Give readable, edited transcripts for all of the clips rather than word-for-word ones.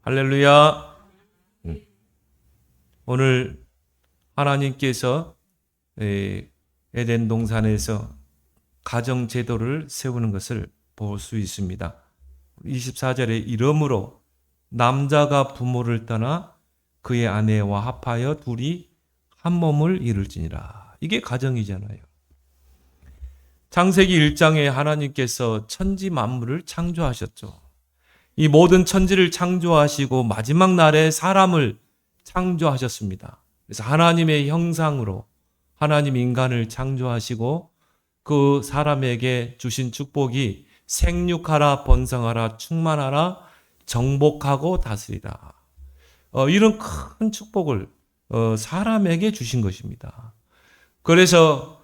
할렐루야. 오늘 하나님께서 에덴 동산에서 가정 제도를 세우는 것을 볼 수 있습니다. 24절에 이러므로 남자가 부모를 떠나 그의 아내와 합하여 둘이 한 몸을 이룰지니라. 이게 가정이잖아요. 창세기 1장에 하나님께서 천지 만물을 창조하셨죠. 이 모든 천지를 창조하시고 마지막 날에 사람을 창조하셨습니다. 그래서 하나님의 형상으로 하나님 인간을 창조하시고 그 사람에게 주신 축복이 생육하라, 번성하라, 충만하라, 정복하고 다스리라. 이런 큰 축복을 사람에게 주신 것입니다. 그래서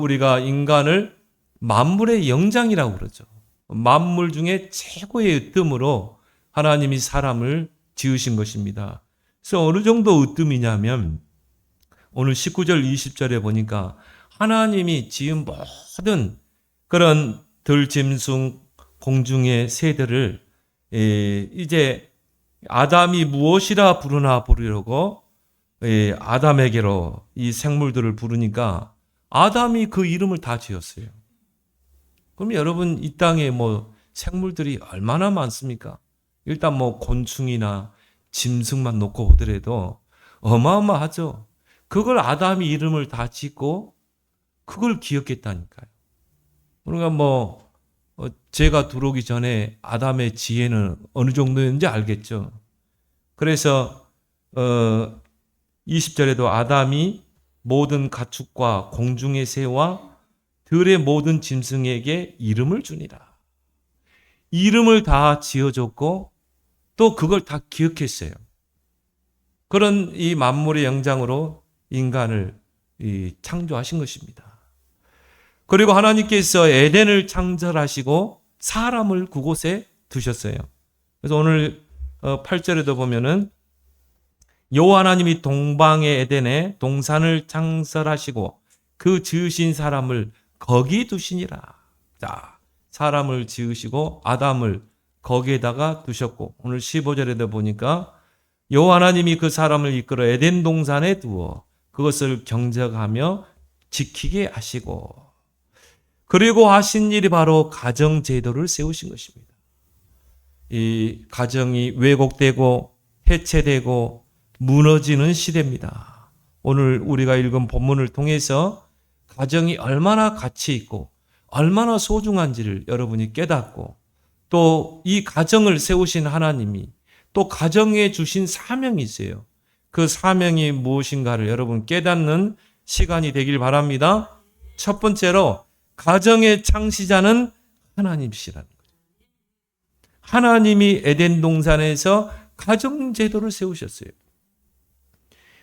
우리가 인간을 만물의 영장이라고 그러죠. 만물 중에 최고의 으뜸으로 하나님이 사람을 지으신 것입니다. 그래서 어느 정도 으뜸이냐면 오늘 19절 20절에 보니까 하나님이 지은 모든 그런 들짐승 공중의 새들을 이제 아담이 무엇이라 부르나 부르려고 아담에게로 이 생물들을 부르니까 아담이 그 이름을 다 지었어요. 그럼 여러분 이 땅에 생물들이 얼마나 많습니까? 일단 곤충이나 짐승만 놓고 보더라도 어마어마하죠. 그걸 아담이 이름을 다 짓고 그걸 기억했다니까요. 그러니까 제가 들어오기 전에 아담의 지혜는 어느 정도였는지 알겠죠. 그래서 20절에도 아담이 모든 가축과 공중의 새와 들의 모든 짐승에게 이름을 주니라. 이름을 다 지어줬고 또 그걸 다 기억했어요. 그런 이 만물의 영장으로 인간을 창조하신 것입니다. 그리고 하나님께서 에덴을 창설하시고 사람을 그곳에 두셨어요. 그래서 오늘 8절에도 보면은 여호와 하나님이 동방의 에덴에 동산을 창설하시고 그 지으신 사람을 거기 두시니라. 자, 사람을 지으시고 아담을 거기에다가 두셨고 오늘 15절에도 보니까 여호와 하나님이 그 사람을 이끌어 에덴 동산에 두어 그것을 경작하며 지키게 하시고 그리고 하신 일이 바로 가정 제도를 세우신 것입니다. 이 가정이 왜곡되고 해체되고 무너지는 시대입니다. 오늘 우리가 읽은 본문을 통해서 가정이 얼마나 가치 있고 얼마나 소중한지를 여러분이 깨닫고 또 이 가정을 세우신 하나님이 또 가정에 주신 사명이 있어요. 그 사명이 무엇인가를 여러분 깨닫는 시간이 되길 바랍니다. 첫 번째로 가정의 창시자는 하나님이시라는 거예요. 하나님이 에덴 동산에서 가정 제도를 세우셨어요.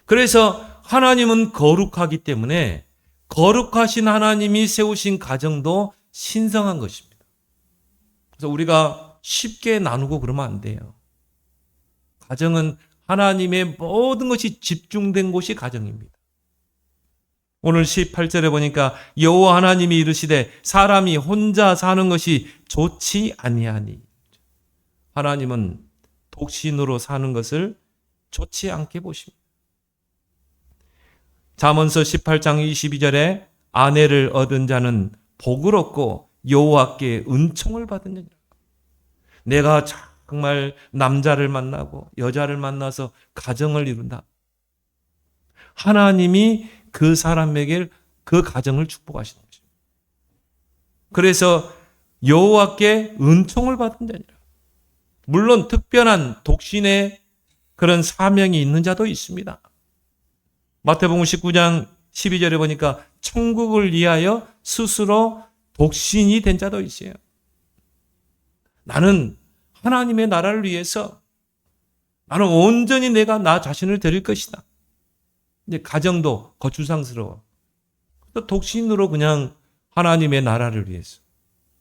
그래서 하나님은 거룩하기 때문에 거룩하신 하나님이 세우신 가정도 신성한 것입니다. 그래서 우리가 쉽게 나누고 그러면 안 돼요. 가정은 하나님의 모든 것이 집중된 곳이 가정입니다. 오늘 18절에 보니까 여호와 하나님이 이르시되 사람이 혼자 사는 것이 좋지 아니하니. 하나님은 독신으로 사는 것을 좋지 않게 보십니다. 잠언서 18장 22절에 아내를 얻은 자는 복을 얻고 여호와께 은총을 받은 자니라. 내가 정말 남자를 만나고 여자를 만나서 가정을 이룬다. 하나님이 그 사람에게 그 가정을 축복하시는 것입니다. 그래서 여호와께 은총을 받은 자니라. 물론 특별한 독신의 그런 사명이 있는 자도 있습니다. 마태복음 19장 12절에 보니까 천국을 위하여 스스로 독신이 된 자도 있어요. 나는 하나님의 나라를 위해서 나는 온전히 내가 나 자신을 드릴 것이다. 이제 가정도 거추장스러워. 또 독신으로 그냥 하나님의 나라를 위해서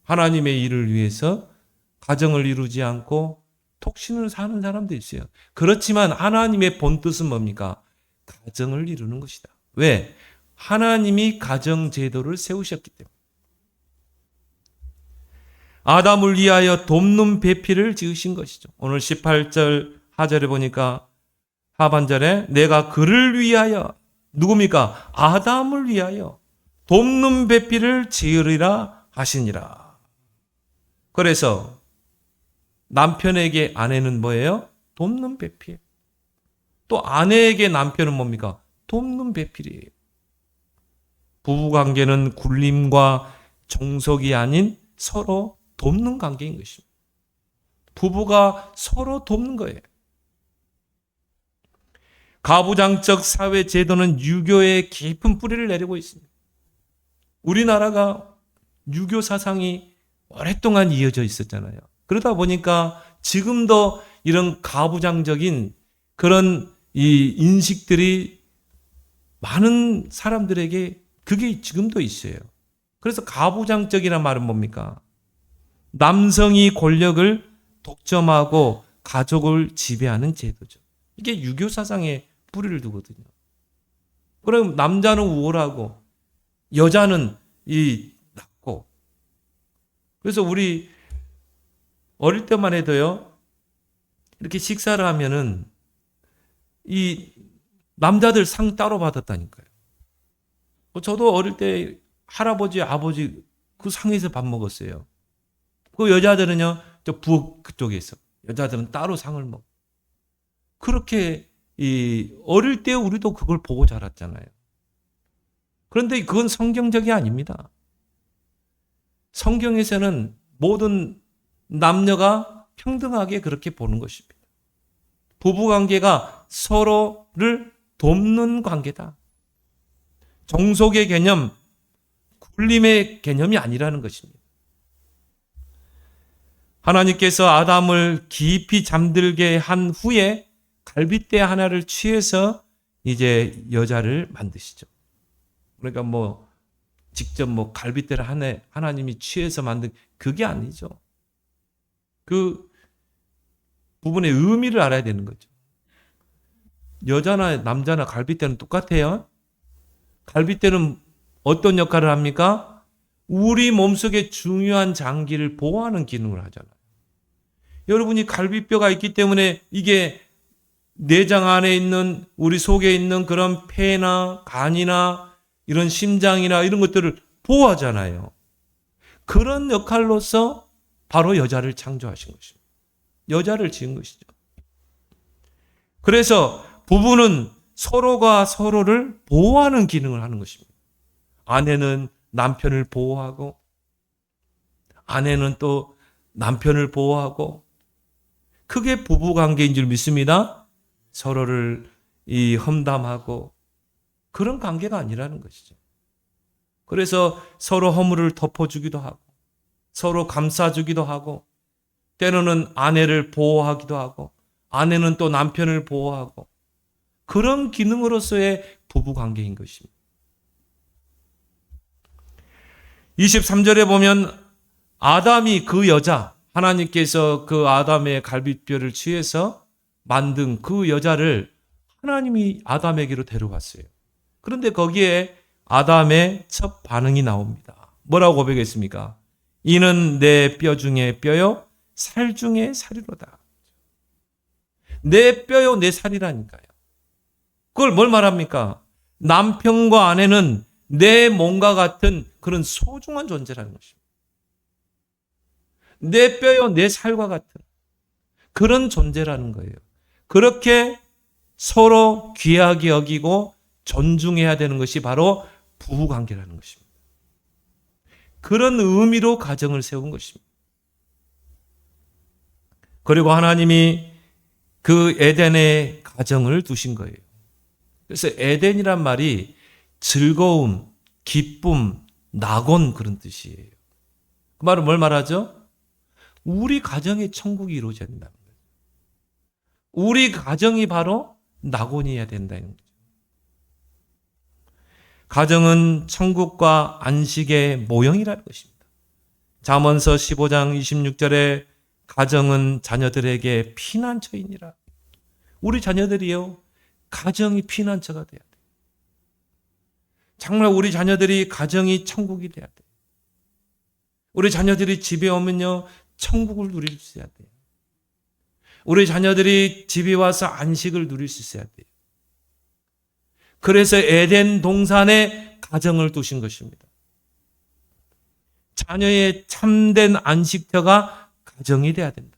하나님의 일을 위해서 가정을 이루지 않고 독신을 사는 사람도 있어요. 그렇지만 하나님의 본뜻은 뭡니까? 가정을 이루는 것이다. 왜? 하나님이 가정 제도를 세우셨기 때문에. 아담을 위하여 돕는 배필을 지으신 것이죠. 오늘 18절 하절에 보니까 하반절에 내가 그를 위하여, 누굽니까? 아담을 위하여 돕는 배필을 지으리라 하시니라. 그래서 남편에게 아내는 뭐예요? 돕는 배필. 또 아내에게 남편은 뭡니까? 돕는 배필이에요. 부부관계는 굴림과 종속이 아닌 서로 돕는 관계인 것입니다. 부부가 서로 돕는 거예요. 가부장적 사회 제도는 유교의 깊은 뿌리를 내리고 있습니다. 우리나라가 유교 사상이 오랫동안 이어져 있었잖아요. 그러다 보니까 지금도 이런 가부장적인 그런 이 인식들이 많은 사람들에게 그게 지금도 있어요. 그래서 가부장적이란 말은 뭡니까? 남성이 권력을 독점하고 가족을 지배하는 제도죠. 이게 유교 사상에 뿌리를 두거든요. 그럼 남자는 우월하고 여자는 이 낮고. 그래서 우리 어릴 때만 해도요, 이렇게 식사를 하면은 이 남자들 상 따로 받았다니까요. 저도 어릴 때 할아버지, 아버지 그 상에서 밥 먹었어요. 그 여자들은요, 저 부엌 그쪽에 있어. 여자들은 따로 상을 먹어. 그렇게 어릴 때 우리도 그걸 보고 자랐잖아요. 그런데 그건 성경적이 아닙니다. 성경에서는 모든 남녀가 평등하게 그렇게 보는 것입니다. 부부관계가 서로를 돕는 관계다. 종속의 개념, 굴림의 개념이 아니라는 것입니다. 하나님께서 아담을 깊이 잠들게 한 후에 갈빗대 하나를 취해서 이제 여자를 만드시죠. 그러니까 직접 갈빗대를 하나님이 취해서 만든 그게 아니죠. 그 부분의 의미를 알아야 되는 거죠. 여자나 남자나 갈빗대는 똑같아요. 갈빗대는 어떤 역할을 합니까? 우리 몸속에 중요한 장기를 보호하는 기능을 하잖아요. 여러분이 갈비뼈가 있기 때문에 이게 내장 안에 있는 우리 속에 있는 그런 폐나 간이나 이런 심장이나 이런 것들을 보호하잖아요. 그런 역할로서 바로 여자를 창조하신 것입니다. 여자를 지은 것이죠. 그래서 부부는 서로가 서로를 보호하는 기능을 하는 것입니다. 아내는 남편을 보호하고, 아내는 또 남편을 보호하고, 그게 부부관계인 줄 믿습니다. 서로를 험담하고 그런 관계가 아니라는 것이죠. 그래서 서로 허물을 덮어주기도 하고, 서로 감싸주기도 하고, 때로는 아내를 보호하기도 하고, 아내는 또 남편을 보호하고, 그런 기능으로서의 부부관계인 것입니다. 23절에 보면 아담이 그 여자, 하나님께서 그 아담의 갈빗뼈를 취해서 만든 그 여자를 하나님이 아담에게로 데려갔어요. 그런데 거기에 아담의 첫 반응이 나옵니다. 뭐라고 고백했습니까? 이는 내 뼈 중에 뼈요, 살 중에 살이로다. 내 뼈요, 내 살이라니까요. 그걸 뭘 말합니까? 남편과 아내는 내 몸과 같은 그런 소중한 존재라는 것입니다. 내 뼈요, 내 살과 같은 그런 존재라는 거예요. 그렇게 서로 귀하게 여기고 존중해야 되는 것이 바로 부부관계라는 것입니다. 그런 의미로 가정을 세운 것입니다. 그리고 하나님이 그 에덴에 가정을 두신 거예요. 그래서 에덴이란 말이 즐거움, 기쁨, 낙원 그런 뜻이에요. 그 말은 뭘 말하죠? 우리 가정의 천국이 이루어져야 된다는 거예요. 우리 가정이 바로 낙원이어야 된다는 거죠. 가정은 천국과 안식의 모형이라는 것입니다. 잠언서 15장 26절에 가정은 자녀들에게 피난처이니라. 우리 자녀들이요, 가정이 피난처가 돼야 돼요. 정말 우리 자녀들이 가정이 천국이 돼야 돼요. 우리 자녀들이 집에 오면요, 천국을 누릴 수 있어야 돼요. 우리 자녀들이 집에 와서 안식을 누릴 수 있어야 돼요. 그래서 에덴 동산에 가정을 두신 것입니다. 자녀의 참된 안식처가 가정이 돼야 된다.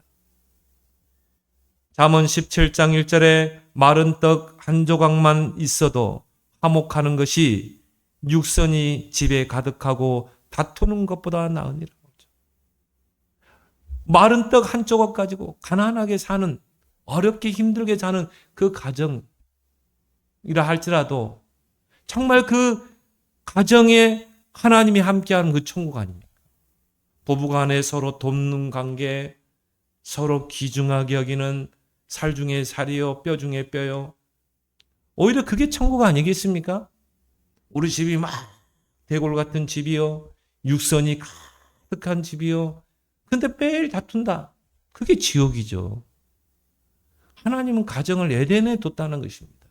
잠언 17장 1절에 마른 떡 한 조각만 있어도 화목하는 것이 육선이 집에 가득하고 다투는 것보다 나으니라. 마른 떡 한 조각 가지고 가난하게 사는, 어렵게 힘들게 사는 그 가정이라 할지라도 정말 그 가정에 하나님이 함께하는 그 천국 아닙니까? 부부간에 서로 돕는 관계, 서로 귀중하게 여기는 살 중에 살이요, 뼈 중에 뼈요. 오히려 그게 천국 아니겠습니까? 우리 집이 막 대골 같은 집이요, 육선이 가득한 집이요. 근데 매일 다툰다. 그게 지옥이죠. 하나님은 가정을 에덴에 뒀다는 것입니다.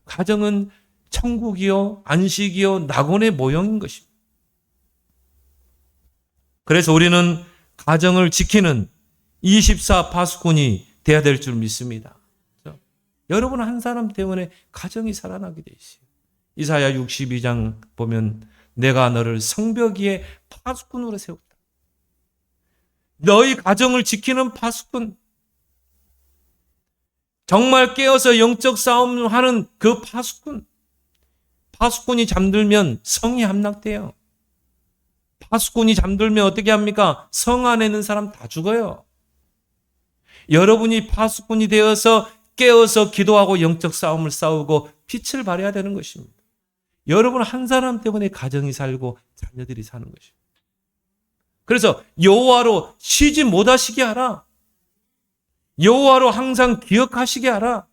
가정은 천국이요, 안식이요, 낙원의 모형인 것입니다. 그래서 우리는 가정을 지키는 24 파수꾼이 되어야 될 줄 믿습니다. 여러분 한 사람 때문에 가정이 살아나게 돼 있어요. 이사야 62장 보면 내가 너를 성벽 위에 파수꾼으로 세웠다. 너희 가정을 지키는 파수꾼, 정말 깨어서 영적 싸움을 하는 그 파수꾼. 파수꾼이 잠들면 성이 함락돼요. 파수꾼이 잠들면 어떻게 합니까? 성 안에 있는 사람 다 죽어요. 여러분이 파수꾼이 되어서 깨어서 기도하고 영적 싸움을 싸우고 빛을 발해야 되는 것입니다. 여러분 한 사람 때문에 가정이 살고 자녀들이 사는 것입니다. 그래서 여호와로 쉬지 못하시게 하라. 여호와로 항상 기억하시게 하라.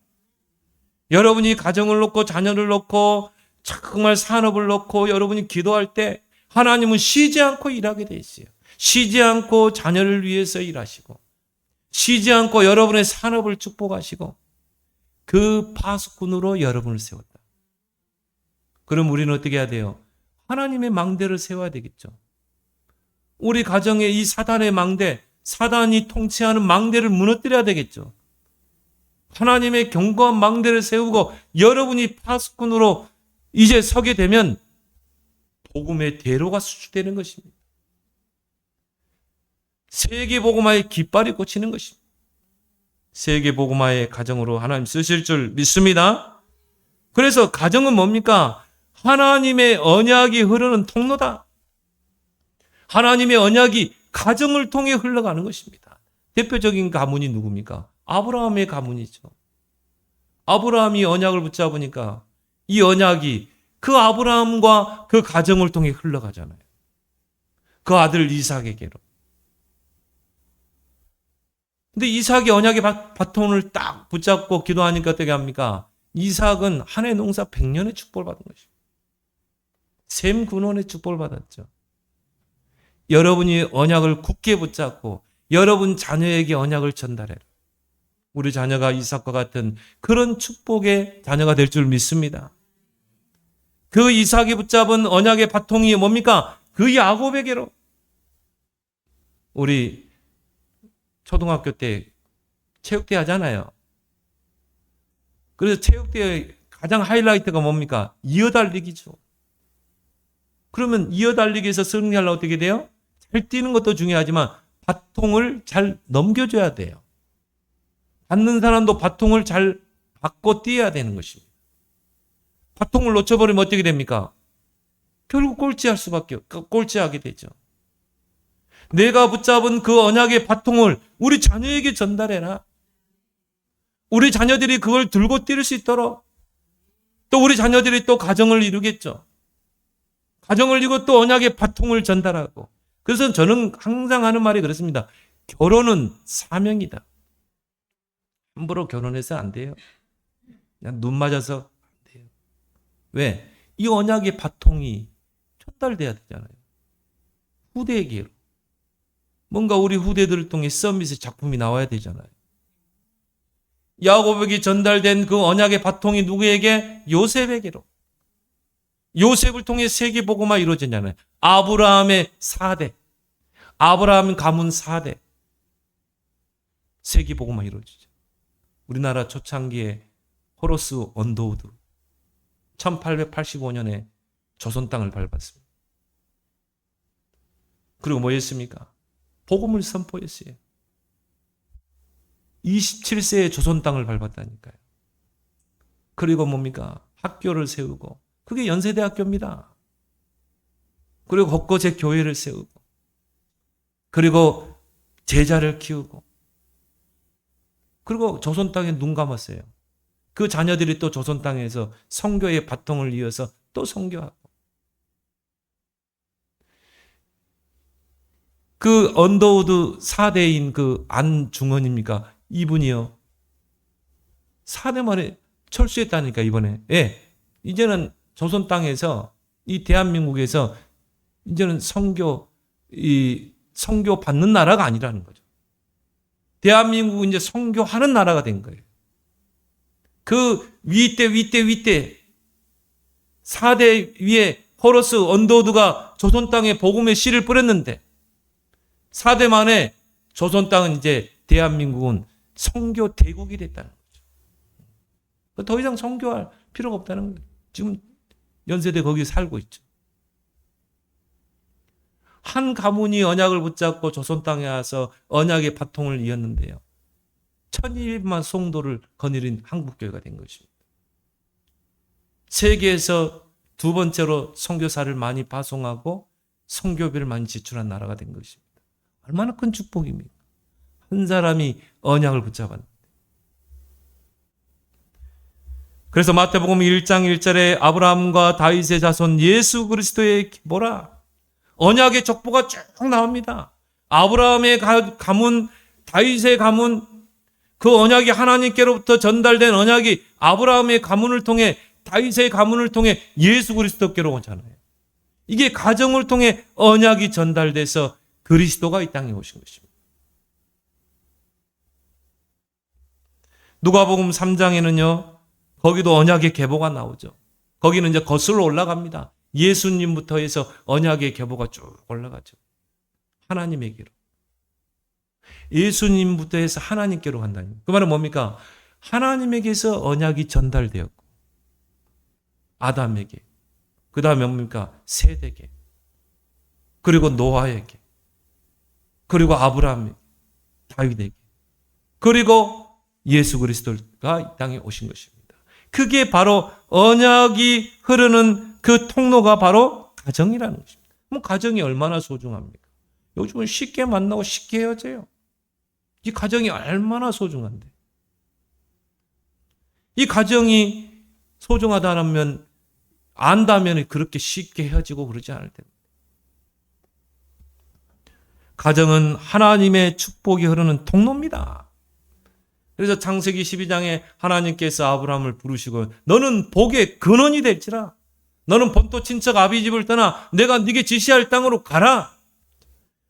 여러분이 가정을 놓고 자녀를 놓고 정말 산업을 놓고 여러분이 기도할 때 하나님은 쉬지 않고 일하게 돼 있어요. 쉬지 않고 자녀를 위해서 일하시고 쉬지 않고 여러분의 산업을 축복하시고 그 파수꾼으로 여러분을 세웠다. 그럼 우리는 어떻게 해야 돼요? 하나님의 망대를 세워야 되겠죠. 우리 가정에 이 사단의 망대, 사단이 통치하는 망대를 무너뜨려야 되겠죠. 하나님의 견고한 망대를 세우고 여러분이 파수꾼으로 이제 서게 되면 복음의 대로가 수출되는 것입니다. 세계복음화의 깃발이 꽂히는 것입니다. 세계복음화의 가정으로 하나님 쓰실 줄 믿습니다. 그래서 가정은 뭡니까? 하나님의 언약이 흐르는 통로다. 하나님의 언약이 가정을 통해 흘러가는 것입니다. 대표적인 가문이 누굽니까? 아브라함의 가문이죠. 아브라함이 언약을 붙잡으니까 이 언약이 그 아브라함과 그 가정을 통해 흘러가잖아요. 그 아들 이삭에게로. 근데 이삭이 언약의 바통을 딱 붙잡고 기도하니까 어떻게 합니까? 이삭은 한 해 농사 100년의 축복을 받은 것입니다. 셈 근원의 축복을 받았죠. 여러분이 언약을 굳게 붙잡고 여러분 자녀에게 언약을 전달해라. 우리 자녀가 이삭과 같은 그런 축복의 자녀가 될 줄 믿습니다. 그 이삭이 붙잡은 언약의 바통이 뭡니까? 그 야곱에게로. 우리 초등학교 때 체육대 하잖아요. 그래서 체육대의 가장 하이라이트가 뭡니까? 이어달리기죠. 그러면 이어달리기에서 승리하려면 어떻게 돼요? 잘 뛰는 것도 중요하지만 바통을 잘 넘겨줘야 돼요. 받는 사람도 바통을 잘 받고 뛰어야 되는 것입니다. 바통을 놓쳐버리면 어떻게 됩니까? 결국 꼴찌하게 되죠. 내가 붙잡은 그 언약의 바통을 우리 자녀에게 전달해라. 우리 자녀들이 그걸 들고 뛸 수 있도록 또 우리 자녀들이 또 가정을 이루겠죠. 가정을 이루고 또 언약의 바통을 전달하고. 그래서 저는 항상 하는 말이 그렇습니다. 결혼은 사명이다. 함부로 결혼해서 안 돼요. 그냥 눈 맞아서 안 돼요. 왜? 이 언약의 바통이 전달돼야 되잖아요. 후대에게로. 뭔가 우리 후대들을 통해 서밋의 작품이 나와야 되잖아요. 야곱에게 전달된 그 언약의 바통이 누구에게? 요셉에게로. 요셉을 통해 세계복음화 이루어졌잖아요. 아브라함의 4대, 아브라함 가문 4대, 세계복음화 이루어지죠. 우리나라 초창기에 호러스 언더우드 1885년에 조선 땅을 밟았습니다. 그리고 뭐 했습니까? 복음을 선포했어요. 27세에 조선 땅을 밟았다니까요. 그리고 뭡니까? 학교를 세우고, 그게 연세대학교입니다. 그리고 곳곳에 교회를 세우고, 그리고 제자를 키우고, 그리고 조선 땅에 눈 감았어요. 그 자녀들이 또 조선 땅에서 선교의 바통을 이어서 또 선교하고, 그 언더우드 4대인 그 안중헌입니까? 이분이요. 4대 만에 철수했다니까, 이번에. 예. 이제는 조선 땅에서, 이 대한민국에서, 이제는 선교 받는 나라가 아니라는 거죠. 대한민국은 이제 선교하는 나라가 된 거예요. 그 윗대 4대 위에 호러스 언더우드가 조선 땅에 복음의 씨를 뿌렸는데, 4대 만에 조선 땅은 이제 대한민국은 선교 대국이 됐다는 거죠. 더 이상 선교할 필요가 없다는 거예요. 지금 연세대 거기 살고 있죠. 한 가문이 언약을 붙잡고 조선 땅에 와서 언약의 바통을 이었는데요. 1200만 성도를 거느린 한국교회가 된 것입니다. 세계에서 두 번째로 선교사를 많이 파송하고 선교비를 많이 지출한 나라가 된 것입니다. 얼마나 큰 축복입니까? 한 사람이 언약을 붙잡았는데. 그래서 마태복음 1장 1절에 아브라함과 다윗의 자손 예수 그리스도의 뭐라? 언약의 족보가 쭉 나옵니다. 아브라함의 가문, 다윗의 가문, 그 언약이 하나님께로부터 전달된 언약이 아브라함의 가문을 통해, 다윗의 가문을 통해 예수 그리스도께로 오잖아요. 이게 가정을 통해 언약이 전달돼서 그리스도가 이 땅에 오신 것입니다. 누가복음 3장에는요, 거기도 언약의 계보가 나오죠. 거기는 이제 거슬러 올라갑니다. 예수님부터 해서 언약의 계보가 쭉 올라가죠. 하나님에게로. 예수님부터 해서 하나님께로 간다니. 그 말은 뭡니까? 하나님에게서 언약이 전달되었고, 아담에게, 그 다음에 뭡니까? 셋에게, 그리고 노아에게, 그리고 아브라함에게, 다윗에게, 그리고 예수 그리스도가 이 땅에 오신 것입니다. 그게 바로 언약이 흐르는 그 통로가 바로 가정이라는 것입니다. 뭐 가정이 얼마나 소중합니까? 요즘은 쉽게 만나고 쉽게 헤어져요. 이 가정이 얼마나 소중한데. 이 가정이 소중하다면, 안다면 그렇게 쉽게 헤어지고 그러지 않을 텐데. 가정은 하나님의 축복이 흐르는 통로입니다. 그래서 창세기 12장에 하나님께서 아브라함을 부르시고, 너는 복의 근원이 될지라. 너는 본토 친척 아비 집을 떠나 내가 네게 지시할 땅으로 가라.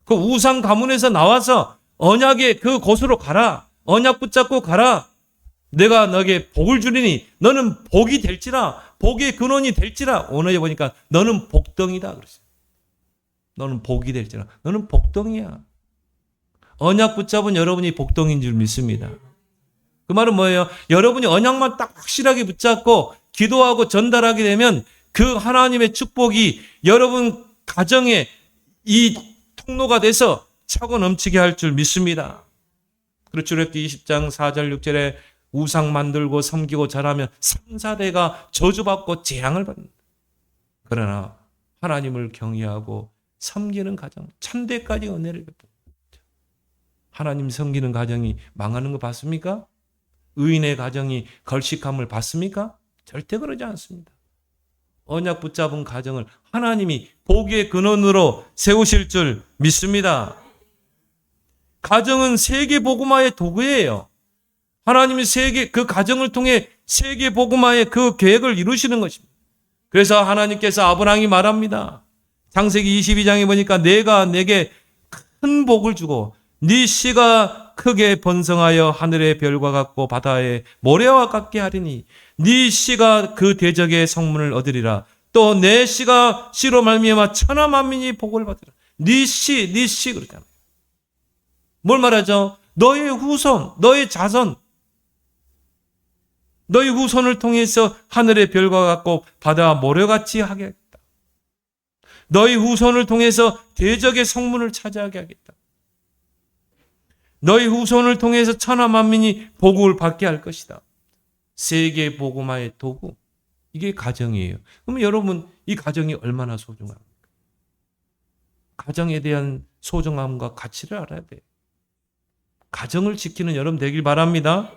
그 우상 가문에서 나와서 언약의 그 곳으로 가라. 언약 붙잡고 가라. 내가 너에게 복을 주리니 너는 복이 될지라. 복의 근원이 될지라. 오늘에 보니까 너는 복덩이다 그러죠. 너는 복이 될지라. 너는 복덩이야. 언약 붙잡은 여러분이 복덩이인 줄 믿습니다. 그 말은 뭐예요? 여러분이 언약만 딱 확실하게 붙잡고 기도하고 전달하게 되면 그 하나님의 축복이 여러분 가정에 이 통로가 돼서 차고 넘치게 할 줄 믿습니다. 그리고 출애굽기 20장 4절 6절에 우상 만들고 섬기고 절하면 3, 4대가 저주받고 재앙을 받는다. 그러나 하나님을 경외하고 섬기는 가정, 1000대까지 은혜를 베풉니다. 하나님 섬기는 가정이 망하는 거 봤습니까? 의인의 가정이 걸식함을 봤습니까? 절대 그러지 않습니다. 언약 붙잡은 가정을 하나님이 복의 근원으로 세우실 줄 믿습니다. 가정은 세계 복음화의 도구예요. 하나님이 그 가정을 통해 세계 복음화의 그 계획을 이루시는 것입니다. 그래서 하나님께서 아브라함이 말합니다. 창세기 22장에 보니까 내가 내게 큰 복을 주고 네 씨가 크게 번성하여 하늘의 별과 같고 바다의 모래와 같게 하리니 네 씨가 그 대적의 성문을 얻으리라. 또 내 씨로 말미암아 천하 만민이 복을 받으라. 네 씨 그러잖아요. 뭘 말하죠? 너의 후손, 너의 자손, 너희 후손을 통해서 하늘의 별과 같고 바다와 모래같이 하겠다. 너희 후손을 통해서 대적의 성문을 차지하게 하겠다. 너희 후손을 통해서 천하 만민이 복을 받게 할 것이다. 세계 복음화의 도구. 이게 가정이에요. 그러면 여러분, 이 가정이 얼마나 소중합니까? 가정에 대한 소중함과 가치를 알아야 돼요. 가정을 지키는 여러분 되길 바랍니다.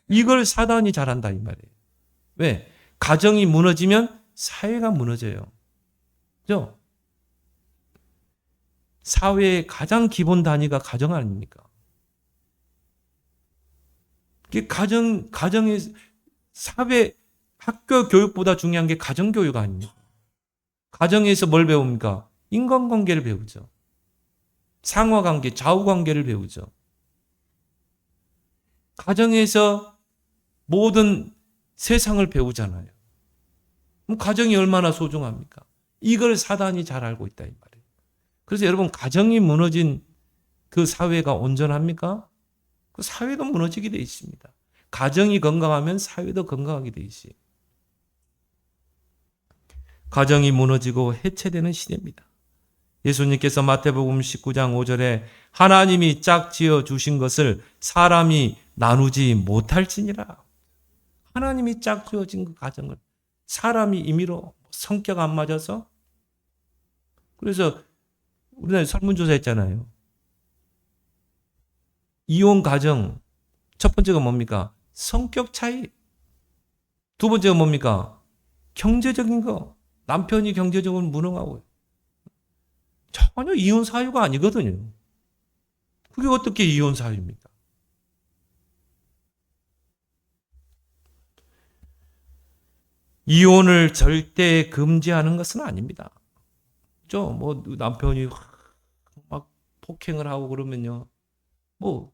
이걸 사단이 잘한다 이 말이에요. 왜? 가정이 무너지면 사회가 무너져요. 그죠? 사회의 가장 기본 단위가 가정 아닙니까? 가정의 사회, 학교 교육보다 중요한 게 가정 교육 아닙니까? 가정에서 뭘 배웁니까? 인간관계를 배우죠. 상하관계, 좌우관계를 배우죠. 가정에서 모든 세상을 배우잖아요. 그럼 가정이 얼마나 소중합니까? 이걸 사단이 잘 알고 있다 이 말이에요. 그래서 여러분, 가정이 무너진 그 사회가 온전합니까? 그 사회도 무너지게 돼 있습니다. 가정이 건강하면 사회도 건강하게 돼 있어요. 가정이 무너지고 해체되는 시대입니다. 예수님께서 마태복음 19장 5절에 하나님이 짝지어 주신 것을 사람이 나누지 못할지니라. 하나님이 짝지어진 그 가정을 사람이 임의로 성격 안 맞아서, 그래서 우리나라 설문조사 했잖아요. 이혼 가정 첫 번째가 뭡니까? 성격 차이. 두 번째가 뭡니까? 경제적인 거. 남편이 경제적으로 무능하고. 전혀 이혼 사유가 아니거든요. 그게 어떻게 이혼 사유입니까? 이혼을 절대 금지하는 것은 아닙니다. 뭐 남편이 막 폭행을 하고 그러면요, 뭐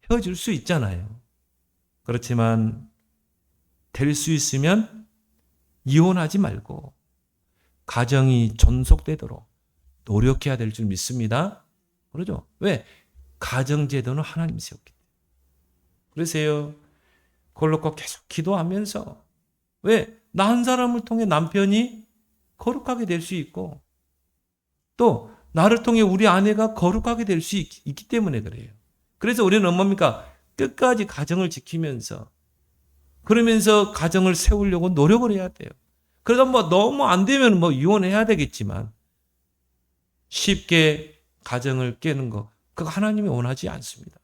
헤어질 수 있잖아요. 그렇지만 될 수 있으면 이혼하지 말고 가정이 존속되도록 노력해야 될 줄 믿습니다. 그러죠? 왜? 가정제도는 하나님이 세웠기 때문에. 그러세요. 그걸로 꼭 계속 기도하면서, 왜? 나 한 사람을 통해 남편이 거룩하게 될 수 있고, 또 나를 통해 우리 아내가 거룩하게 될 수 있기 때문에 그래요. 그래서 우리는 뭡니까? 끝까지 가정을 지키면서, 그러면서 가정을 세우려고 노력을 해야 돼요. 그러다 뭐 너무 안 되면 뭐 이혼해야 되겠지만, 쉽게 가정을 깨는 거, 그거 하나님이 원하지 않습니다.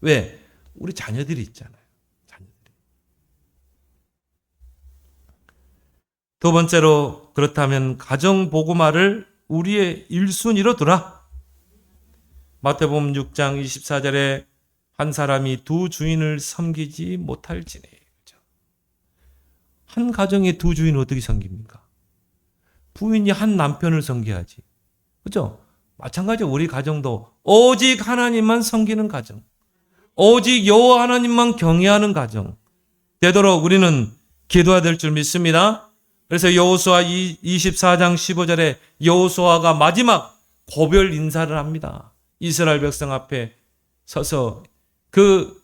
왜? 우리 자녀들이 있잖아요. 자녀들이. 두 번째로, 그렇다면 가정 복음화를 우리의 1순위로 두라. 마태복음 6장 24절에 한 사람이 두 주인을 섬기지 못할지니. 한 가정의 두 주인을 어떻게 섬깁니까? 부인이 한 남편을 섬겨야지. 그렇죠? 마찬가지로 우리 가정도 오직 하나님만 섬기는 가정, 오직 여호와 하나님만 경외하는 가정 되도록 우리는 기도해야 될 줄 믿습니다. 그래서 여호수아 24장 15절에 여호수아가 마지막 고별 인사를 합니다. 이스라엘 백성 앞에 서서 그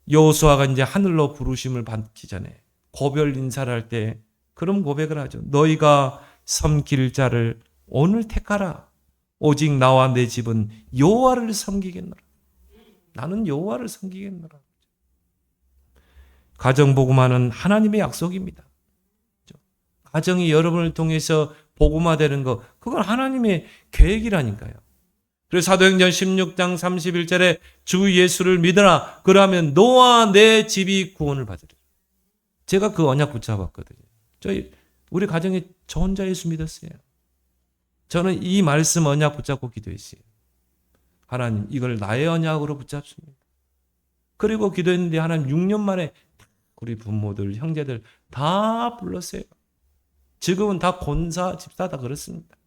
여호수아가 이제 하늘로 부르심을 받기 전에 고별 인사를 할 때 그런 고백을 하죠. 너희가 섬길 자를 오늘 택하라. 오직 나와 내 집은 여호와를 섬기겠노라. 나는 여호와를 섬기겠노라. 가정 복음화는 하나님의 약속입니다. 가정이 여러분을 통해서 복음화되는 거, 그건 하나님의 계획이라니까요. 그래서 사도행전 16장 31절에 주 예수를 믿으라. 그러면 너와 내 집이 구원을 받으리라. 제가 그 언약 붙잡았거든요. 우리 가정에 저 혼자 예수 믿었어요. 저는 이 말씀 언약 붙잡고 기도했어요. 하나님, 이걸 나의 언약으로 붙잡습니다. 그리고 기도했는데 하나님 6년 만에 우리 부모들, 형제들 다 불렀어요. 지금은 다 권사, 집사다 그렇습니다.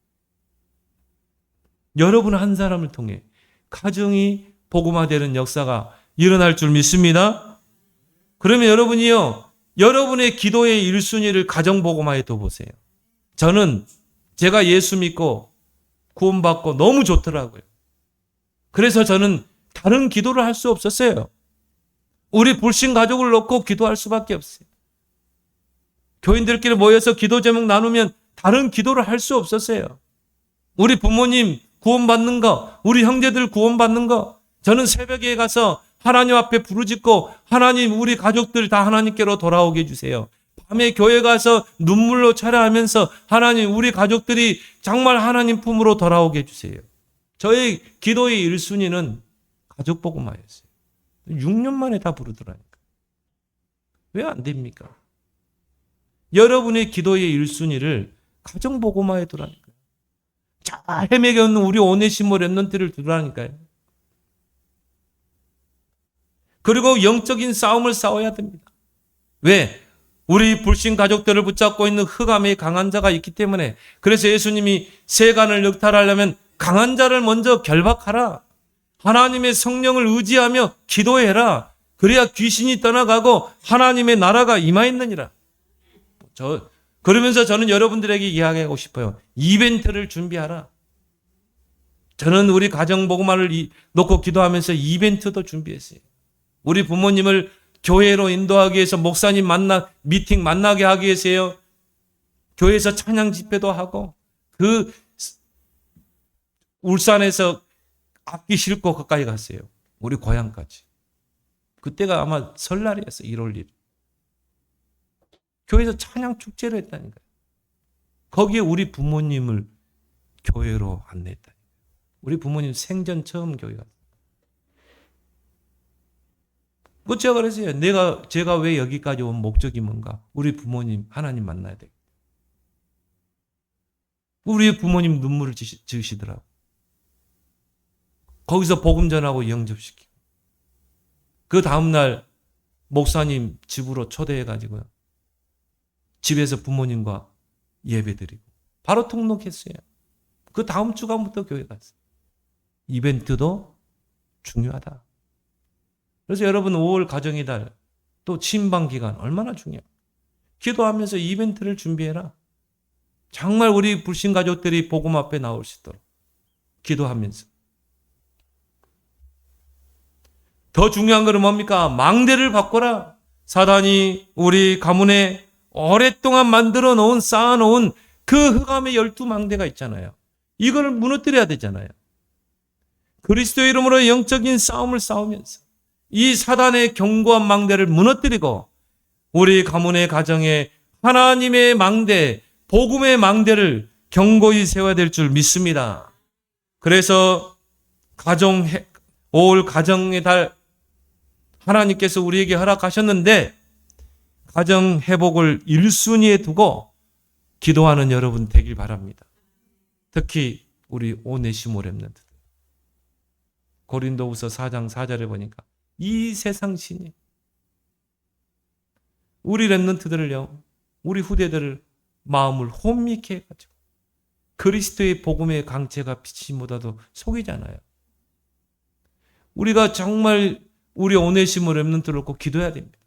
여러분 한 사람을 통해 가정이 복음화되는 역사가 일어날 줄 믿습니다. 그러면 여러분이요, 여러분의 기도의 1순위를 가정 복음화에 둬보세요. 저는 제가 예수 믿고 구원받고 너무 좋더라고요. 그래서 저는 다른 기도를 할 수 없었어요. 우리 불신 가족을 놓고 기도할 수밖에 없어요. 교인들끼리 모여서 기도 제목 나누면 다른 기도를 할 수 없었어요. 우리 부모님 구원받는 거, 우리 형제들 구원받는 거, 저는 새벽에 가서 하나님 앞에 부르짖고 하나님 우리 가족들 다 하나님께로 돌아오게 해주세요. 밤에 교회 가서 눈물로 차려하면서 하나님 우리 가족들이 정말 하나님 품으로 돌아오게 해주세요. 저의 기도의 1순위는 가족 복음화였어요. 6년 만에 다 부르더라니까. 왜 안 됩니까? 여러분의 기도의 1순위를 가정 복음화에 두라니까요. 잘 헤매겨 있는 우리 오네시모 랩런트를 두라니까요. 그리고 영적인 싸움을 싸워야 됩니다. 왜? 우리 불신 가족들을 붙잡고 있는 흑암의 강한 자가 있기 때문에. 그래서 예수님이 세간을 역탈하려면 강한 자를 먼저 결박하라. 하나님의 성령을 의지하며 기도해라. 그래야 귀신이 떠나가고 하나님의 나라가 임하였느니라. 그러면서 저는 여러분들에게 이야기하고 싶어요. 이벤트를 준비하라. 저는 우리 가정 복음화를 놓고 기도하면서 이벤트도 준비했어요. 우리 부모님을 교회로 인도하기 위해서 목사님 미팅 만나게 하기 위해서요. 교회에서 찬양 집회도 하고 그 울산에서 악기 싣고 가까이 갔어요. 우리 고향까지. 그때가 아마 설날이었어요. 1월 1일. 교회에서 찬양 축제를 했다니까요. 거기에 우리 부모님을 교회로 안내했다니까요. 우리 부모님 생전 처음 교회 갔어요. 그 제가 그랬어요. 제가 왜 여기까지 온 목적이 뭔가? 우리 부모님 하나님 만나야 돼. 우리 부모님 눈물을 지으시더라고. 거기서 복음 전하고 영접시키고. 그 다음날 목사님 집으로 초대해가지고요. 집에서 부모님과 예배드리고. 바로 등록했어요. 그 다음 주간부터 교회 갔어요. 이벤트도 중요하다. 그래서 여러분 5월 가정의 달, 또 신방 기간 얼마나 중요해요. 기도하면서 이벤트를 준비해라. 정말 우리 불신 가족들이 복음 앞에 나올 수 있도록 기도하면서. 더 중요한 것은 뭡니까? 망대를 바꿔라. 사단이 우리 가문에 오랫동안 만들어 놓은, 쌓아 놓은 그 흑암의 12망대가 있잖아요. 이걸 무너뜨려야 되잖아요. 그리스도의 이름으로 영적인 싸움을 싸우면서 이 사단의 견고한 망대를 무너뜨리고 우리 가문의 가정에 하나님의 망대, 복음의 망대를 견고히 세워야 될 줄 믿습니다. 그래서 5월 가정의 달 하나님께서 우리에게 허락하셨는데 가정 회복을 1순위에 두고 기도하는 여러분 되길 바랍니다. 특히 우리 오네시모 랩런트. 고린도후서 4장 4절에 보니까 이 세상 신이 우리 랩런트들을요, 우리 후대들을 마음을 혼미케 해가지고 그리스도의 복음의 강체가 빛이보다도 속이잖아요. 우리가 정말 우리 오네시모 랩런트를 놓고 기도해야 됩니다.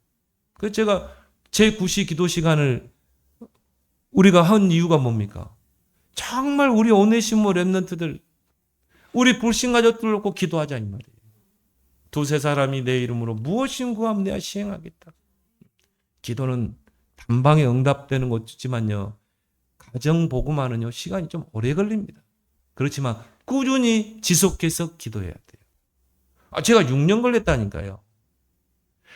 그래서 제가 제9시 기도 시간을 우리가 한 이유가 뭡니까? 정말 우리 오네시모 랩런트들, 우리 불신 가족들을 놓고 기도하자 이 말이에요. 두세 사람이 내 이름으로 무엇인 구하면 내가 시행하겠다. 기도는 단방에 응답되는 것이지만요, 가정 복음화는요 시간이 좀 오래 걸립니다. 그렇지만 꾸준히 지속해서 기도해야 돼요. 제가 6년 걸렸다니까요.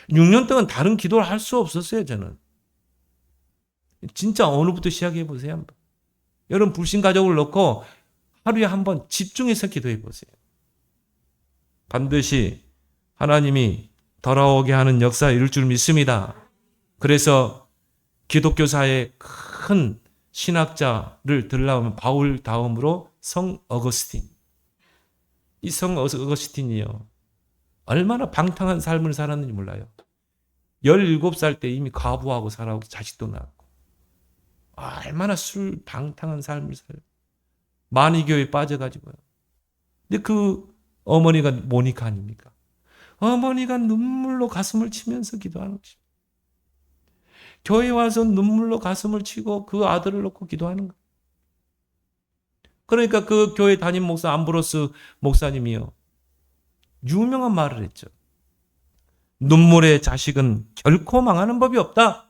6년 동안 다른 기도를 할 수 없었어요. 저는 진짜 오늘부터 시작해 보세요. 한번. 여러분 불신 가족을 놓고 하루에 한번 집중해서 기도해 보세요. 반드시 하나님이 돌아오게 하는 역사에 이룰 줄 믿습니다. 그래서 기독교사의 큰 신학자를 들라오면 바울 다음으로 성 어거스틴. 이 성 어거스틴이요, 얼마나 방탕한 삶을 살았는지 몰라요. 17살 때 이미 과부하고 살아고 자식도 낳았고, 얼마나 방탕한 삶을 살아요. 만이교에 빠져가지고요. 근데 그 어머니가 모니카 아닙니까? 어머니가 눈물로 가슴을 치면서 기도하는 것입니다. 교회 와서 눈물로 가슴을 치고 그 아들을 놓고 기도하는 거예요. 그러니까 그 교회 담임 목사 암브로스 목사님이요, 유명한 말을 했죠. 눈물의 자식은 결코 망하는 법이 없다.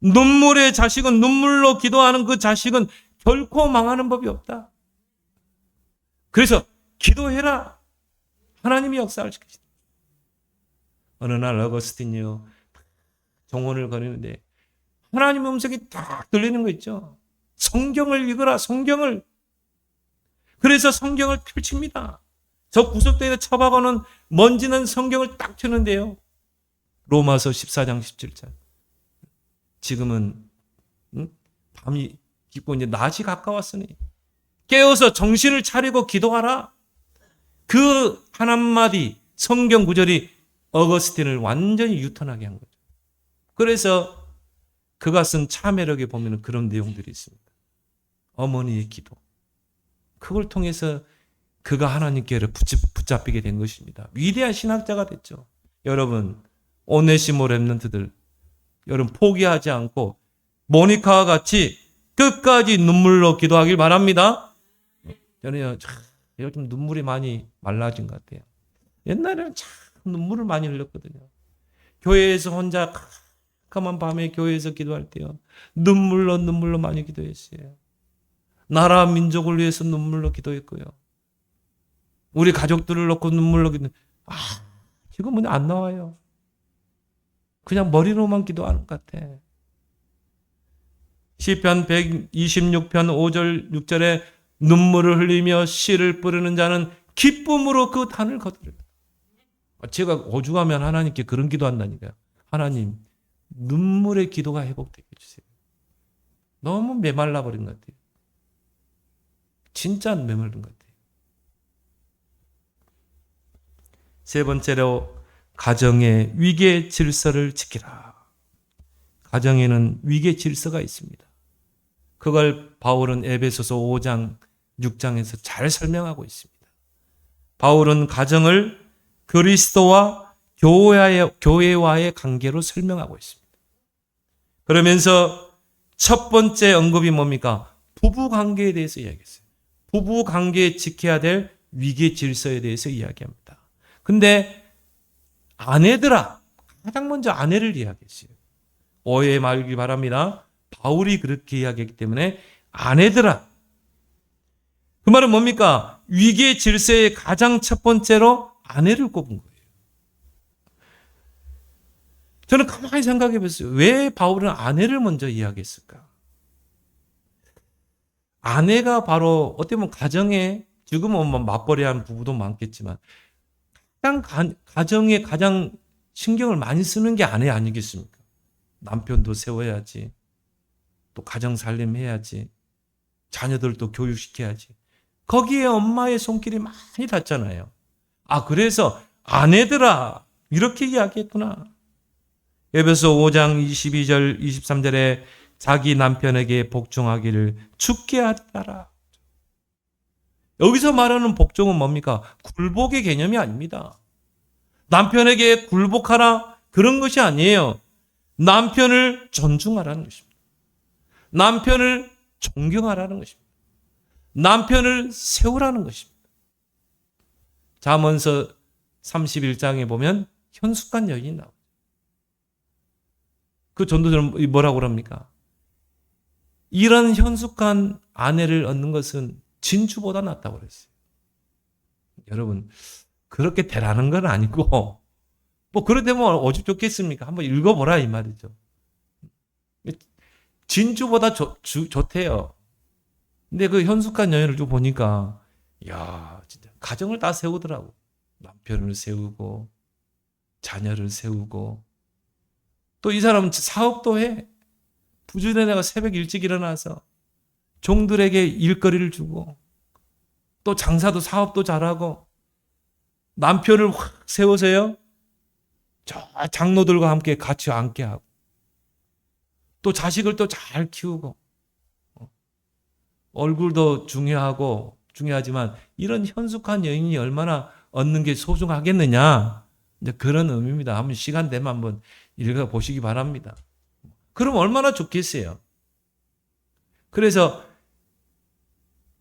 눈물의 자식은, 눈물로 기도하는 그 자식은 결코 망하는 법이 없다. 그래서 기도해라. 하나님이 역사할 것이다. 어느 날 어거스틴이요, 종언을 거리는데 하나님의 음성이 딱 들리는 거 있죠. 성경을 읽어라, 성경을. 그래서 성경을 펼칩니다. 저 구석대에 처박아놓은 먼지는 성경을 딱 펴는데요. 로마서 14장 17절. 지금은 밤이 깊고 이제 낮이 가까웠으니 깨어서 정신을 차리고 기도하라. 그 한마디 성경 구절이 어거스틴을 완전히 유턴하게 한 거죠. 그래서 그가 쓴 참회록에 보면 그런 내용들이 있습니다. 어머니의 기도. 그걸 통해서 그가 하나님께를 붙잡히게 된 것입니다. 위대한 신학자가 됐죠. 여러분, 오네시모 렘넌트들, 여러분 포기하지 않고 모니카와 같이 끝까지 눈물로 기도하길 바랍니다. 저는 요즘 눈물이 많이 말라진 것 같아요. 옛날에는 참 눈물을 많이 흘렸거든요. 교회에서 혼자 캄캄한 밤에 교회에서 기도할 때요, 눈물로 많이 기도했어요. 나라 민족을 위해서 눈물로 기도했고요. 우리 가족들을 놓고 눈물로 기도. 지금은 안 나와요. 그냥 머리로만 기도하는 것 같아. 시편 126편 5절 6절에 눈물을 흘리며 씨를 뿌리는 자는 기쁨으로 그 단을 거두리라. 제가 오죽하면 하나님께 그런 기도한다니까요. 하나님, 눈물의 기도가 회복되게 해주세요. 너무 메말라 버린 것 같아요. 진짜 메말른 것 같아요. 세 번째로, 가정의 위계 질서를 지키라. 가정에는 위계 질서가 있습니다. 그걸 바울은 에베소서 5장 6장에서 잘 설명하고 있습니다. 바울은 가정을 그리스도와 교회와의 관계로 설명하고 있습니다. 그러면서 첫 번째 언급이 뭡니까? 부부 관계에 대해서 이야기했어요. 부부 관계에 지켜야 될 위계 질서에 대해서 이야기합니다. 근데 아내들아, 가장 먼저 아내를 이야기했어요. 오해 말기 바랍니다. 바울이 그렇게 이야기했기 때문에 아내들아. 그 말은 뭡니까? 위계 질서의 가장 첫 번째로 아내를 꼽은 거예요. 저는 가만히 생각해 봤어요. 왜 바울은 아내를 먼저 이야기했을까? 아내가 바로 어떻게 보면 가정에, 지금은 맞벌이하는 부부도 많겠지만 가정에 가장 신경을 많이 쓰는 게 아내 아니겠습니까? 남편도 세워야지, 또 가정 살림해야지, 자녀들도 교육시켜야지. 거기에 엄마의 손길이 많이 닿잖아요. 그래서 아내들아, 이렇게 이야기했구나. 에베소 5장 22절 23절에 자기 남편에게 복종하기를 죽게 하라. 여기서 말하는 복종은 뭡니까? 굴복의 개념이 아닙니다. 남편에게 굴복하라, 그런 것이 아니에요. 남편을 존중하라는 것입니다. 남편을 존경하라는 것입니다. 남편을 세우라는 것입니다. 잠언서 31장에 보면 현숙한 여인이 나옵니다. 그 전도자는 뭐라고 그럽니까? 이런 현숙한 아내를 얻는 것은 진주보다 낫다고 그랬어요. 여러분, 그렇게 되라는 건 아니고, 그러되면 오죽 좋겠습니까? 한번 읽어보라, 이 말이죠. 진주보다 좋대요. 근데 그 현숙한 여인을 좀 보니까, 진짜 가정을 다 세우더라고. 남편을 세우고, 자녀를 세우고, 또 이 사람은 사업도 해. 부지런히 내가 새벽 일찍 일어나서 종들에게 일거리를 주고, 또 장사도 사업도 잘하고, 남편을 확 세워서요, 저 장로들과 함께 같이 앉게 하고, 또 자식을 또 잘 키우고, 얼굴도 중요하지만 이런 현숙한 여인이 얼마나 얻는 게 소중하겠느냐, 이제 그런 의미입니다. 한번 시간 되면 한번 읽어보시기 바랍니다. 그럼 얼마나 좋겠어요. 그래서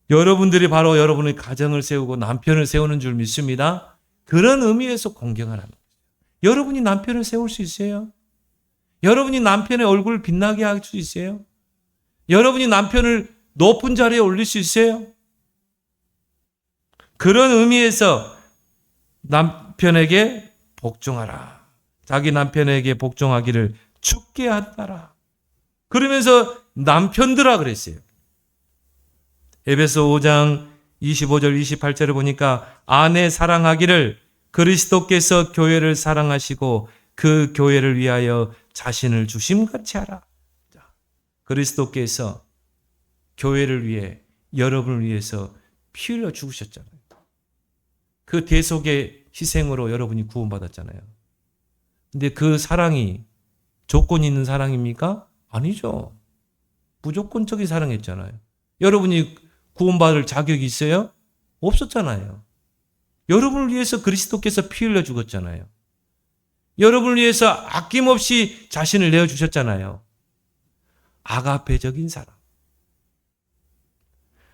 여러분들이 바로 여러분의 가정을 세우고 남편을 세우는 줄 믿습니다. 그런 의미에서 공경하라는 거예요. 여러분이 남편을 세울 수 있어요? 여러분이 남편의 얼굴을 빛나게 할 수 있어요? 여러분이 남편을 높은 자리에 올릴 수 있어요? 그런 의미에서 남편에게 복종하라. 자기 남편에게 복종하기를 죽게 한다라. 그러면서 남편들아 그랬어요. 에베소 5장 25절 28절을 보니까 아내 사랑하기를 그리스도께서 교회를 사랑하시고 그 교회를 위하여 자신을 주심같이 하라. 그리스도께서 교회를 위해 여러분을 위해서 피 흘려 죽으셨잖아요. 그 대속의 희생으로 여러분이 구원받았잖아요. 근데 그 사랑이 조건이 있는 사랑입니까? 아니죠. 무조건적인 사랑이었잖아요. 여러분이 구원받을 자격이 있어요? 없었잖아요. 여러분을 위해서 그리스도께서 피 흘려 죽었잖아요. 여러분을 위해서 아낌없이 자신을 내어주셨잖아요. 아가페적인 사랑.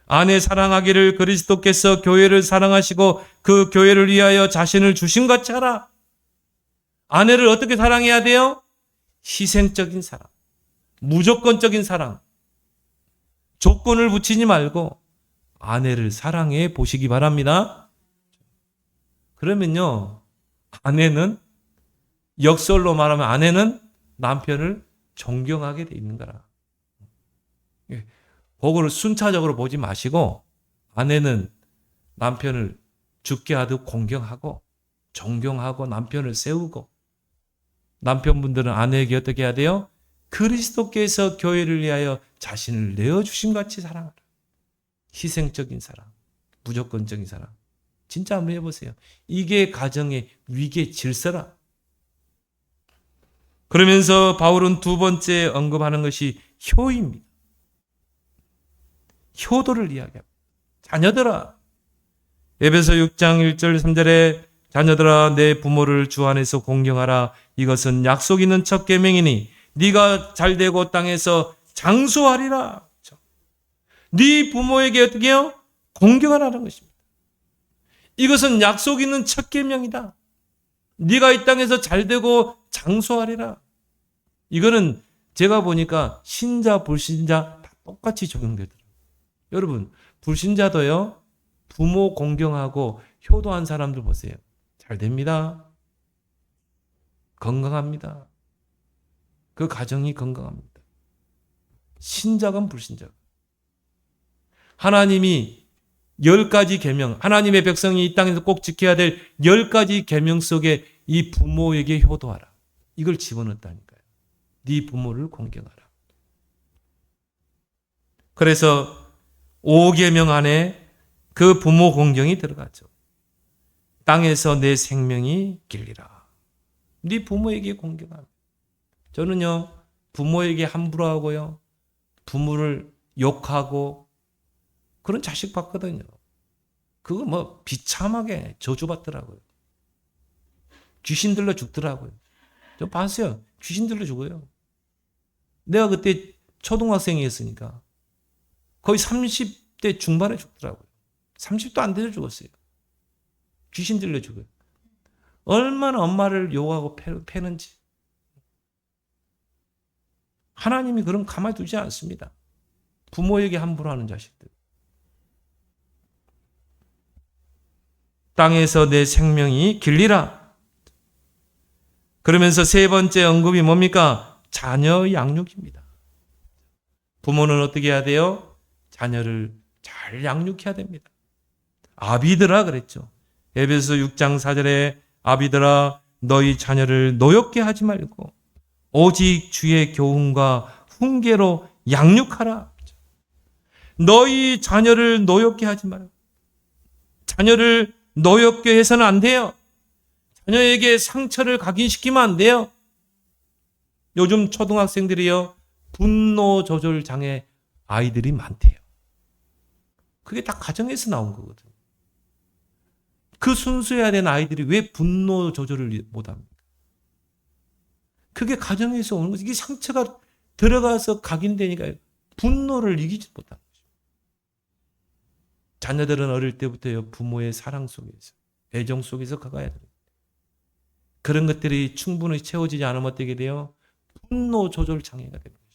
아내 사랑하기를 그리스도께서 교회를 사랑하시고 그 교회를 위하여 자신을 주심같이 하라. 아내를 어떻게 사랑해야 돼요? 희생적인 사랑. 무조건적인 사랑. 조건을 붙이지 말고 아내를 사랑해 보시기 바랍니다. 그러면요, 아내는 역설로 말하면 아내는 남편을 존경하게 돼 있는 거라. 그거를 순차적으로 보지 마시고 아내는 남편을 죽게 하듯 공경하고 존경하고 남편을 세우고, 남편분들은 아내에게 어떻게 해야 돼요? 그리스도께서 교회를 위하여 자신을 내어주신 같이 사랑하라. 희생적인 사랑, 무조건적인 사랑. 진짜 한번 해보세요. 이게 가정의 위계 질서라. 그러면서 바울은 두 번째 언급하는 것이 효입니다. 효도를 이야기합니다. 자녀들아, 에베소 6장 1절 3절에 자녀들아 내 부모를 주 안에서 공경하라. 이것은 약속 있는 첫 계명이니 네가 잘되고 땅에서 장수하리라. 네 부모에게 어떻게 해요? 공경하라는 것입니다. 이것은 약속 있는 첫 계명이다. 네가 이 땅에서 잘되고 장수하리라. 이거는 제가 보니까 신자 불신자 다 똑같이 적용되더라고요. 여러분, 불신자도요, 부모 공경하고 효도한 사람들 보세요. 잘 됩니다. 건강합니다. 그 가정이 건강합니다. 신자건 불신자건. 하나님이 10가지 계명, 하나님의 백성이 이 땅에서 꼭 지켜야 될 10가지 계명 속에 이 부모에게 효도하라. 이걸 집어넣었다니까요. 네 부모를 공경하라. 그래서 5계명 안에 그 부모 공경이 들어가죠. 땅에서 내 생명이 길리라. 네 부모에게 공경합니다. 저는요, 부모에게 함부로 하고요, 부모를 욕하고 그런 자식 봤거든요. 그거 뭐 비참하게 저주받더라고요. 귀신 들려 죽더라고요. 저 봤어요. 귀신 들려 죽어요. 내가 그때 초등학생이었으니까 거의 30대 중반에 죽더라고요. 30도 안 돼서 죽었어요. 귀신 들려 죽어요. 얼마나 엄마를 욕하고 패는지. 하나님이 그럼 가만히 두지 않습니다. 부모에게 함부로 하는 자식들. 땅에서 내 생명이 길리라. 그러면서 세 번째 언급이 뭡니까? 자녀 양육입니다. 부모는 어떻게 해야 돼요? 자녀를 잘 양육해야 됩니다. 아비들아 그랬죠. 에베소 6장 4절에 아비들아 너희 자녀를 노엽게 하지 말고 오직 주의 교훈과 훈계로 양육하라. 너희 자녀를 노엽게 하지 말고, 자녀를 노엽게 해서는 안 돼요. 자녀에게 상처를 각인시키면 안 돼요. 요즘 초등학생들이요, 분노 조절 장애 아이들이 많대요. 그게 다 가정에서 나온 거거든요. 그 순수해야 되는 아이들이 왜 분노 조절을 못합니까? 그게 가정에서 오는 거지. 이게 상처가 들어가서 각인되니까 분노를 이기지 못하는 거죠. 자녀들은 어릴 때부터요, 부모의 사랑 속에서, 애정 속에서 커가야 됩니다. 그런 것들이 충분히 채워지지 않으면 어떻게 돼요? 분노 조절 장애가 됩니다.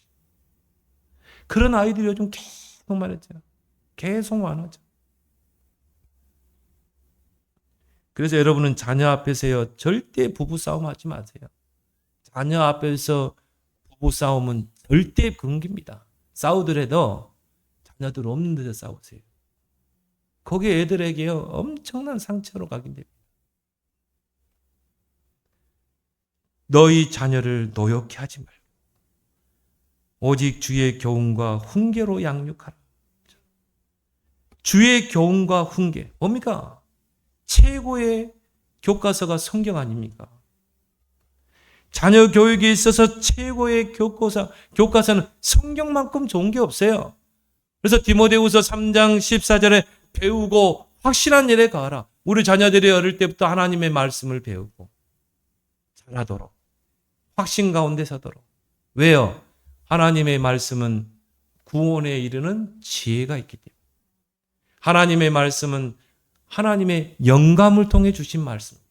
그런 아이들이 요즘 계속 많았죠. 계속 많아져. 그래서 여러분은 자녀 앞에서요, 절대 부부싸움 하지 마세요. 자녀 앞에서 부부싸움은 절대 금기입니다. 싸우더라도 자녀들 없는 데서 싸우세요. 거기 애들에게요, 엄청난 상처로 가긴 됩니다. 너희 자녀를 노엽게 하지 말고 오직 주의 교훈과 훈계로 양육하라. 주의 교훈과 훈계, 뭡니까? 최고의 교과서가 성경 아닙니까? 자녀 교육에 있어서 최고의 교과서는 성경만큼 좋은 게 없어요. 그래서 디모데후서 3장 14절에 배우고 확실한 일에 가라. 우리 자녀들이 어릴 때부터 하나님의 말씀을 배우고 잘하도록, 확신 가운데 서도록. 왜요? 하나님의 말씀은 구원에 이르는 지혜가 있기 때문에. 하나님의 말씀은 하나님의 영감을 통해 주신 말씀입니다.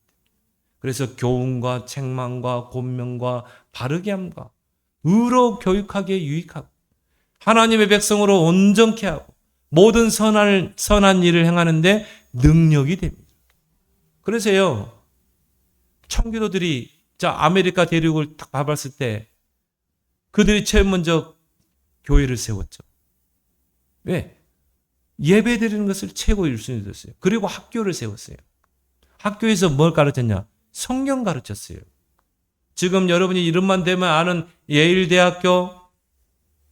그래서 교훈과 책망과 권면과 바르게 함과 의로 교육하기에 유익하고 하나님의 백성으로 온전케 하고 모든 선한 일을 행하는데 능력이 됩니다. 그래서요, 청교도들이 아메리카 대륙을 딱 밟았을 때 그들이 제일 먼저 교회를 세웠죠. 왜? 예배 드리는 것을 최고 1순위 뒀어요. 그리고 학교를 세웠어요. 학교에서 뭘 가르쳤냐? 성경 가르쳤어요. 지금 여러분이 이름만 대면 아는 예일대학교,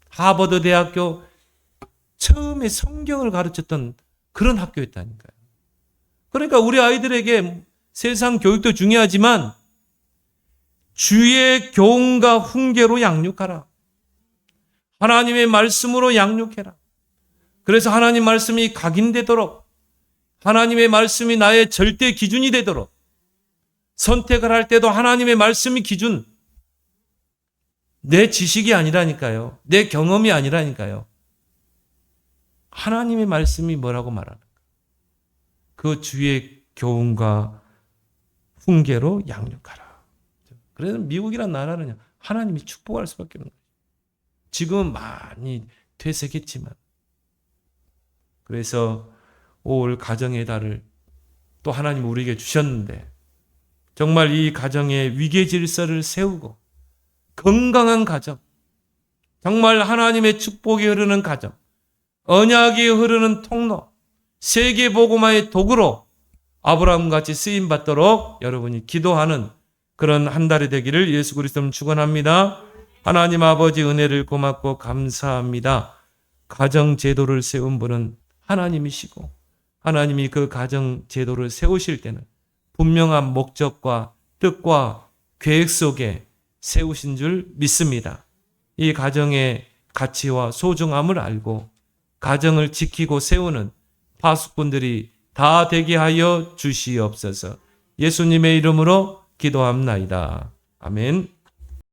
하버드대학교, 처음에 성경을 가르쳤던 그런 학교였다니까요. 그러니까 우리 아이들에게 세상 교육도 중요하지만 주의 교훈과 훈계로 양육하라. 하나님의 말씀으로 양육해라. 그래서 하나님 말씀이 각인되도록, 하나님의 말씀이 나의 절대 기준이 되도록, 선택을 할 때도 하나님의 말씀이 기준, 내 지식이 아니라니까요. 내 경험이 아니라니까요. 하나님의 말씀이 뭐라고 말하는가? 그 주의 교훈과 훈계로 양육하라. 그래서 미국이란 나라는 하나님이 축복할 수밖에 없는 거예요. 지금은 많이 퇴색했지만. 그래서 올 가정의 달을 또 하나님 우리에게 주셨는데 정말 이 가정의 위계 질서를 세우고 건강한 가정, 정말 하나님의 축복이 흐르는 가정, 언약이 흐르는 통로, 세계복음화의 도구로 아브라함같이 쓰임받도록 여러분이 기도하는 그런 한 달이 되기를 예수 그리스도는 축원합니다. 하나님 아버지 은혜를 고맙고 감사합니다. 가정 제도를 세운 분은 하나님이시고 하나님이 그 가정 제도를 세우실 때는 분명한 목적과 뜻과 계획 속에 세우신 줄 믿습니다. 이 가정의 가치와 소중함을 알고 가정을 지키고 세우는 파수꾼들이 다 되게 하여 주시옵소서. 예수님의 이름으로 기도합나이다. 아멘.